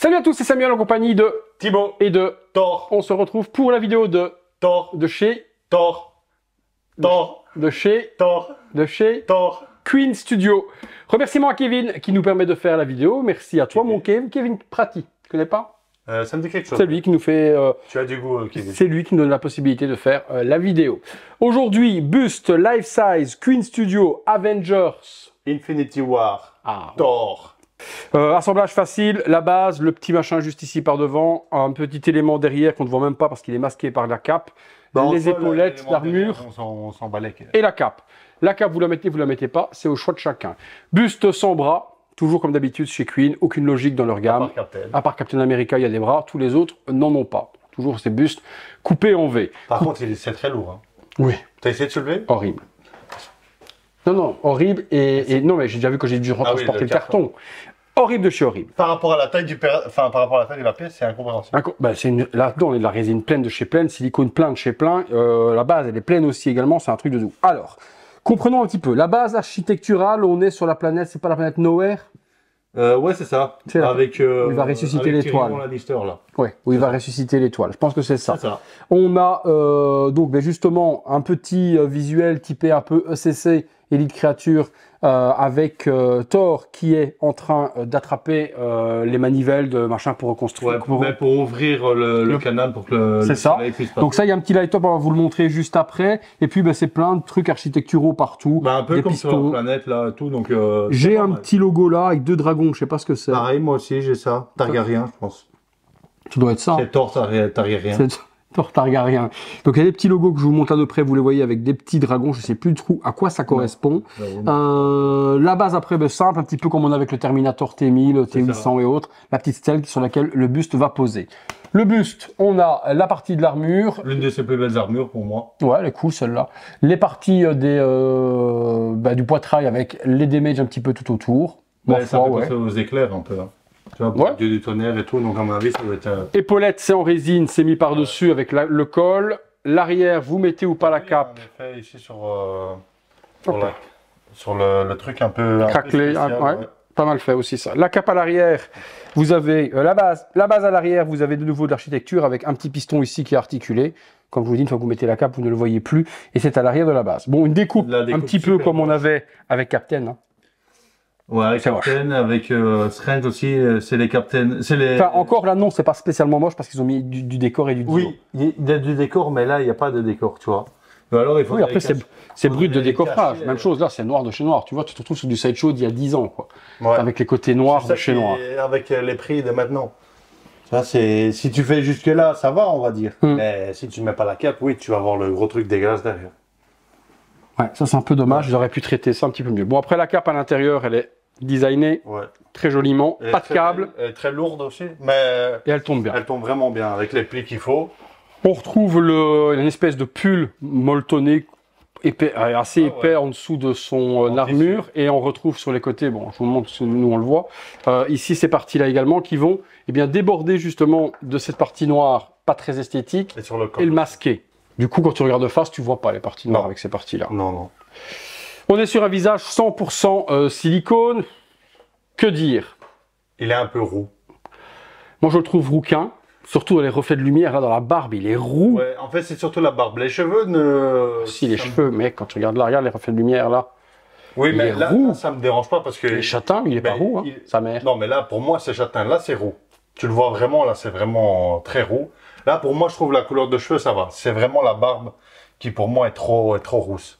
Salut à tous, c'est Samuel en compagnie de Thibaut et de Thor. On se retrouve pour la vidéo de Thor. de chez Thor. Thor. de chez Thor. de chez Thor. Queen Studio. Remerciement à Kevin qui nous permet de faire la vidéo. Merci à toi mon Kevin Prati. Tu connais pas? Ça me dit quelque chose. C'est lui qui nous fait Tu as du goût, Kevin. c'est lui qui nous donne la possibilité de faire la vidéo. Aujourd'hui, buste life size Queen Studio Avengers Infinity War. Ah. Thor. Assemblage facile, la base, le petit machin juste ici par devant, un petit élément derrière qu'on ne voit même pas parce qu'il est masqué par la cape, les épaulettes, l'armure On s'en balèque. et la cape. La cape, vous la mettez pas, c'est au choix de chacun. Buste sans bras, toujours comme d'habitude chez Queen, aucune logique dans leur gamme. À part Captain America, il y a des bras, tous les autres n'en ont pas. Toujours ces bustes coupés en V. Par contre, c'est très lourd. Hein. Oui. T'as essayé de soulever? Horrible. Non, horrible et non, mais j'ai déjà vu que j'ai dû transporter le carton. Horrible de chez horrible. Par rapport à la taille par rapport à la taille de la pièce, c'est incompréhensible. Là-dedans, on est de la résine pleine de chez pleine, silicone plein de chez plein. La base, elle est pleine aussi également, c'est un truc de doux. Alors, comprenons un petit peu. La base architecturale, on est sur la planète, c'est pas la planète Nowhere? Ouais, c'est ça. Avec, il va ressusciter l'étoile. Ouais, où il va ressusciter l'étoile. Je pense que c'est ça. On a donc justement un petit visuel typé un peu ECC, Elite Creature, avec Thor qui est en train d'attraper les manivelles de machin pour reconstruire. Ouais, pour ouvrir le canal pour que le soleil puisse passer. Donc ça, il y a un petit light-up, on va vous le montrer juste après. Et puis c'est plein de trucs architecturaux partout. Un peu des comme pistons. sur la planète là, tout. Donc j'ai un petit logo là avec 2 dragons, je sais pas ce que c'est. Pareil, moi aussi j'ai ça. Targaryen, je pense. Ça doit être ça. C'est Thor Targaryen. Thor Targaryen. Donc il y a des petits logos que je vous montre à peu près, vous les voyez avec des petits dragons, je sais plus trop à quoi ça correspond. La base après, simple, un petit peu comme on a avec le Terminator T1000, T800 et autres, la petite stèle sur laquelle le buste va poser. Le buste, on a la partie de l'armure. L'une de ses plus belles armures pour moi. Ouais, elle est cool celle-là. Les parties du poitrail avec les damages un petit peu tout autour. Ça fait penser aux éclairs un peu. Hein. Tu vois, pour Dieu du tonnerre et tout, donc à mon avis, ça doit être... Épaulettes, c'est en résine, c'est mis par-dessus avec le col. L'arrière, vous mettez ou pas la cape. En effet, ici sur le truc un peu... Craquelé, pas mal fait aussi ça. La cape à l'arrière, vous avez la base. La base à l'arrière, vous avez de nouveau de l'architecture avec un petit piston ici qui est articulé. Comme je vous dis, une fois que vous mettez la cape, vous ne le voyez plus. Et c'est à l'arrière de la base. Bon, une découpe un petit peu comme on avait avec Captain. Hein. Ouais, avec Captain, avec Strange aussi, c'est les Captain. Enfin, encore là, non, c'est pas spécialement moche parce qu'ils ont mis du décor et du design. Oui, il y a du décor, mais là, il n'y a pas de décor, tu vois. Mais alors, il faut après, c'est brut de décoffrage. Même chose, là, c'est noir de chez noir. Tu vois, tu te retrouves sur du sideshow d'il y a 10 ans, quoi. Ouais. Avec les côtés noirs de chez noir. Avec les prix de maintenant. Ça, si tu fais jusque-là, ça va, on va dire. Mais si tu ne mets pas la cape, oui, tu vas avoir le gros truc dégueulasse derrière. Ouais, ça c'est un peu dommage, ils auraient pu traiter ça un petit peu mieux. Bon, après la cape à l'intérieur, elle est designée très joliment, pas de câble. Elle est très lourde aussi, mais... Et elle tombe bien. Elle tombe vraiment bien, avec les plis qu'il faut. On retrouve une espèce de pull molletonné, assez épais en dessous de son armure, et on retrouve sur les côtés, bon, je vous montre, nous on le voit, ici ces parties-là également qui vont déborder justement de cette partie noire, pas très esthétique, et le masquer. Du coup, quand tu regardes de face, tu vois pas les parties noires avec ces parties-là. Non. On est sur un visage 100% silicone. Que dire? Il est un peu roux. Moi, je le trouve rouquin. Surtout dans les reflets de lumière, là, dans la barbe, il est roux. Ouais, en fait, c'est surtout la barbe. Les cheveux ne... Si, les cheveux, mais quand tu regardes là, regarde les reflets de lumière, là. Oui, mais là, ça me dérange pas parce que... Il est châtain, il est pas roux, hein, sa mère. Non, mais là, pour moi, c'est châtain. Là, c'est roux. Tu le vois vraiment, là, c'est vraiment très roux. Là, pour moi, je trouve la couleur de cheveux, ça va. C'est vraiment la barbe qui, pour moi, est trop rousse.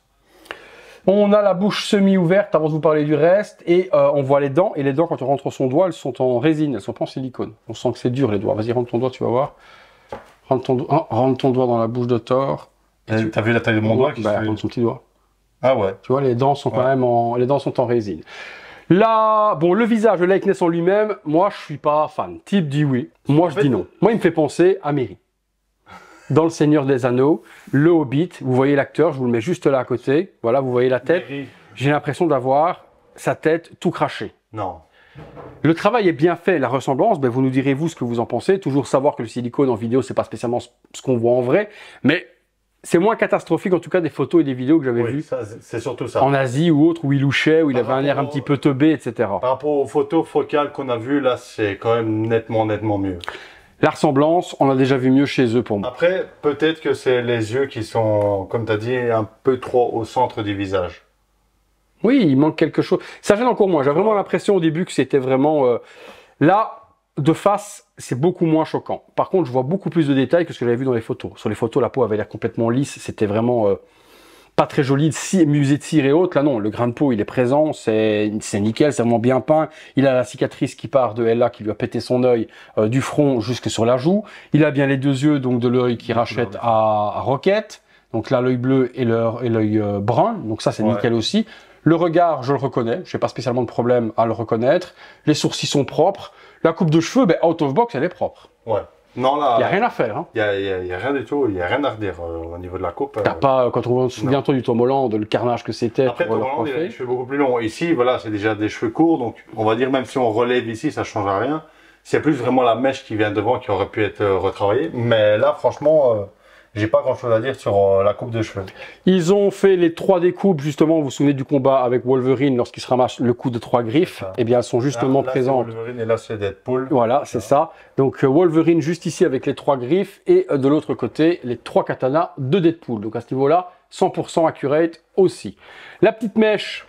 On a la bouche semi-ouverte avant de vous parler du reste. Et on voit les dents. Et les dents, quand on rentre son doigt, elles sont en résine. Elles sont pas en silicone. On sent que c'est dur, les doigts. Vas-y, rentre ton doigt, tu vas voir. Rentre ton doigt dans la bouche de Thor. T'as vu la taille de mon doigt? Rentre son petit doigt. Ah ouais. Tu vois, les dents sont quand même les dents sont en résine. Là, bon, le visage, le likeness en lui-même, moi, je suis pas fan. Type dit oui. Moi, je dis non. Moi, il me fait penser à Merry. Dans Le Seigneur des Anneaux, le Hobbit, vous voyez l'acteur, je vous le mets juste là à côté. Voilà, vous voyez la tête. J'ai l'impression d'avoir sa tête tout crachée. Non. Le travail est bien fait, la ressemblance, ben vous nous direz vous ce que vous en pensez. Toujours savoir que le silicone en vidéo, c'est pas spécialement ce qu'on voit en vrai, mais c'est moins catastrophique en tout cas des photos et des vidéos que j'avais vues. C'est surtout ça. En Asie ou autre, où il louchait, où il avait un air un petit peu teubé, etc. Par rapport aux photos focales qu'on a vues, là, c'est quand même nettement mieux. La ressemblance, on a déjà vu mieux chez eux pour moi. Après, peut-être que c'est les yeux qui sont, comme tu as dit, un peu trop au centre du visage. Oui, il manque quelque chose. Ça gêne encore moins. J'ai vraiment l'impression au début que c'était vraiment... Là, de face, c'est beaucoup moins choquant. Par contre, je vois beaucoup plus de détails que ce que j'avais vu dans les photos. Sur les photos, la peau avait l'air complètement lisse. C'était vraiment pas très joli, musée de cire et autres. Là, non, le grain de peau, il est présent. C'est nickel, c'est vraiment bien peint. Il a la cicatrice qui part de Ella, qui lui a pété son œil du front jusque sur la joue. Il a bien les deux yeux, donc de l'œil qui rachète à Rocket. Donc là, l'œil bleu et l'œil brun. Donc ça, c'est nickel aussi. Le regard, je le reconnais. Je n'ai pas spécialement de problème à le reconnaître. Les sourcils sont propres. La coupe de cheveux, ben, out of box, elle est propre. Ouais. Non, là. Il n'y a rien à faire. Hein. Il n'y a rien du tout. Il n'y a rien à redire au niveau de la coupe. T'as pas, quand on se souvient du Tom Holland, le carnage que c'était. Après, Tom Holland, il a des cheveux beaucoup plus longs. Ici, voilà, c'est déjà des cheveux courts. Donc, on va dire, même si on relève ici, ça ne change rien. C'est plus vraiment la mèche qui vient devant qui aurait pu être retravaillée. Mais là, franchement, j'ai pas grand chose à dire sur la coupe de cheveux. Ils ont fait les 3 découpes, justement, vous vous souvenez du combat avec Wolverine lorsqu'il se ramasse le coup de 3 griffes. Eh bien, elles sont justement présentes. Wolverine et là, c'est Deadpool. Voilà, c'est ça. Donc, Wolverine juste ici avec les 3 griffes et de l'autre côté, les 3 katanas de Deadpool. Donc, à ce niveau-là, 100% accurate aussi. La petite mèche,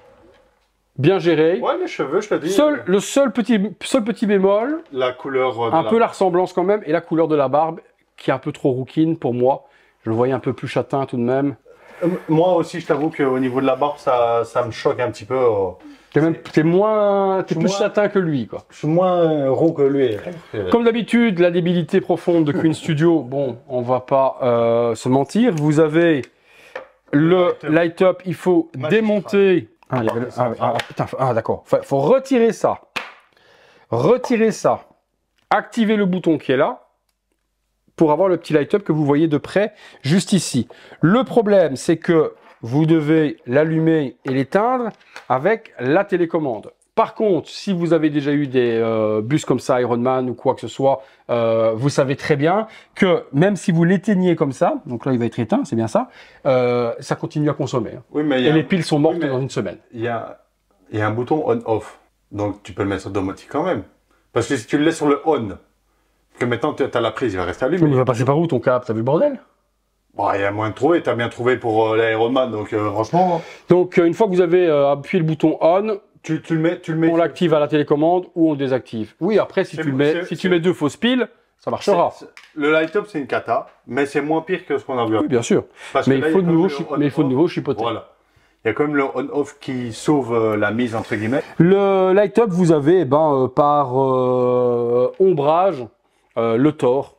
bien gérée. Ouais, les cheveux, je te dis. Le seul petit bémol. La couleur. Un peu la ressemblance quand même et la couleur de la barbe qui est un peu trop rouquine pour moi. Je le voyais un peu plus châtain tout de même. Moi aussi, je t'avoue qu'au niveau de la barbe, ça me choque un petit peu. T'es plus châtain que lui, quoi. Je suis moins roux que lui. Comme d'habitude, la débilité profonde de Queen Studio. Bon, on va pas se mentir. Vous avez le light up. Il faut démonter. D'accord. Faut retirer ça. Retirer ça. Activer le bouton qui est là, pour avoir le petit light-up que vous voyez de près, juste ici. Le problème, c'est que vous devez l'allumer et l'éteindre avec la télécommande. Par contre, si vous avez déjà eu des bus comme ça, Iron Man ou quoi que ce soit, vous savez très bien que même si vous l'éteignez comme ça, donc là il va être éteint, c'est bien ça, ça continue à consommer. Oui, mais et les piles sont mortes dans une semaine. Il y a un bouton on-off, donc tu peux le mettre sur domotique quand même. Parce que si tu le laisses sur le on, que maintenant tu as la prise, il va rester allumé. Mais il va passer par où ton câble? T'as vu le bordel? Bon, il y a moins de trouver, tu as bien trouvé pour l'Iron Man, donc franchement. Donc une fois que vous avez appuyé le bouton on, tu le mets. On l'active à la télécommande ou on le désactive. Oui, après si tu mets 2 fausses piles, ça marchera. Le light-up c'est une cata, mais c'est moins pire que ce qu'on a vu. Oui, bien sûr. Mais il faut de nouveau chipoter. Voilà. Il y a quand même le on-off qui sauve la mise entre guillemets. Le light-up, vous avez par ombrage le Thor.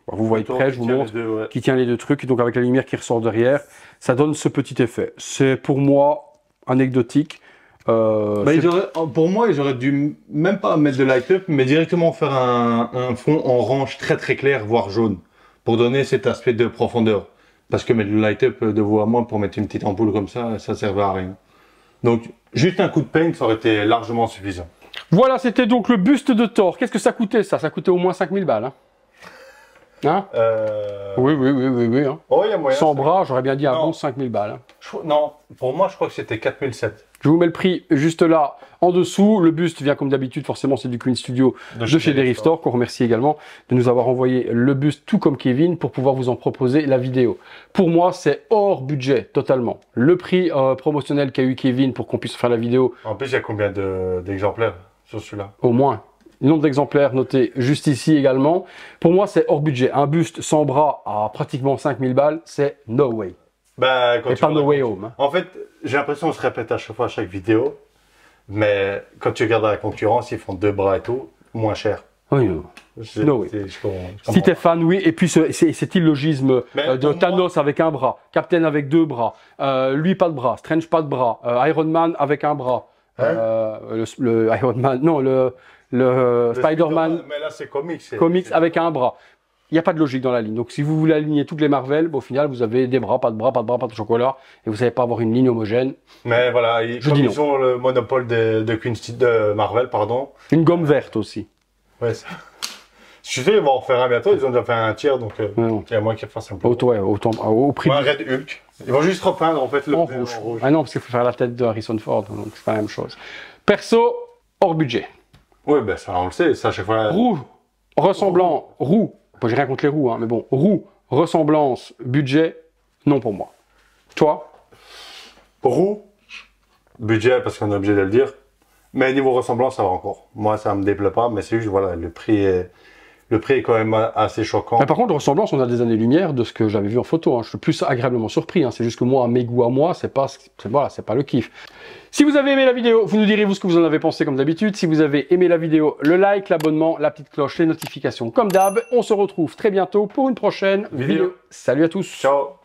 Vous voyez près, je vous montre, qui tient les deux trucs, donc avec la lumière qui ressort derrière, ça donne ce petit effet. C'est pour moi anecdotique. Pour moi, ils auraient dû même pas mettre de light-up, mais directement faire un fond orange très clair, voire jaune, pour donner cet aspect de profondeur. Parce que mettre le light-up de vous à moi pour mettre une petite ampoule comme ça servait à rien. Donc, juste un coup de paint, ça aurait été largement suffisant. Voilà, c'était donc le buste de Thor. Qu'est-ce que ça coûtait ça? Ça coûtait au moins 5000 balles. Hein? Oui. Hein. Oh, y a moyen, sans bras, j'aurais bien dit un bon 5000 balles. Non, pour moi, je crois que c'était 4007. Je vous mets le prix juste là, en dessous. Le buste vient comme d'habitude, forcément, c'est du Queen Studio de chez Derive Store, qu'on remercie également de nous avoir envoyé le buste, tout comme Kevin, pour pouvoir vous en proposer la vidéo. Pour moi, c'est hors budget, totalement. Le prix promotionnel qu'a eu Kevin pour qu'on puisse faire la vidéo. En plus, il y a combien d'exemplaires sur celui-là? Au moins. Le nombre d'exemplaires noté juste ici également. Pour moi, c'est hors budget. Un buste sans bras à pratiquement 5000 balles, c'est no way. Bah, et pas no way home. Hein. En fait, j'ai l'impression qu'on se répète à chaque fois à chaque vidéo. Mais quand tu regardes la concurrence, ils font 2 bras et tout, moins cher. Oui, no way. Si t'es fan, oui. Et puis, cet illogisme de Thanos avec un bras, Captain avec 2 bras, lui pas de bras, Strange pas de bras, Iron Man avec un bras. Le Iron Man, non, le Spider-Man. Mais là, c'est comics. Comics avec un bras. Il n'y a pas de logique dans la ligne. Donc, si vous voulez aligner toutes les Marvel, au final, vous avez des bras, pas de bras, pas de chocolat, et vous savez pas avoir une ligne homogène. Mais voilà, ils ont le monopole de Marvel, pardon. Une gomme verte aussi. Ouais, Je sais, ils vont en faire un bientôt, ils ont déjà fait un tiers, donc il y a moins qu'ils fassent un peu. Au prix. Un Red Hulk. Ils vont juste repeindre en fait le rouge. Ah non, parce qu'il faut faire la tête de Harrison Ford, donc c'est pas la même chose. Perso, hors budget. Oui, ben ça on le sait, ça à chaque fois. Roue, ressemblant, roue. Bon, j'ai rien contre les roues, hein, mais bon, roue, ressemblance, budget, non pour moi. Toi? Roue, budget, parce qu'on est obligé de le dire. Mais niveau ressemblance, ça va encore. Moi, ça me déplaît pas, mais c'est juste, voilà, le prix est quand même assez choquant. Mais par contre, de ressemblance, on a des années-lumière de ce que j'avais vu en photo. Hein. Je suis plus agréablement surpris. Hein. C'est juste que moi, à mes goûts à moi, c'est pas le kiff. Si vous avez aimé la vidéo, vous nous direz vous ce que vous en avez pensé comme d'habitude. Si vous avez aimé la vidéo, le like, l'abonnement, la petite cloche, les notifications comme d'hab. On se retrouve très bientôt pour une prochaine vidéo. Salut à tous. Ciao.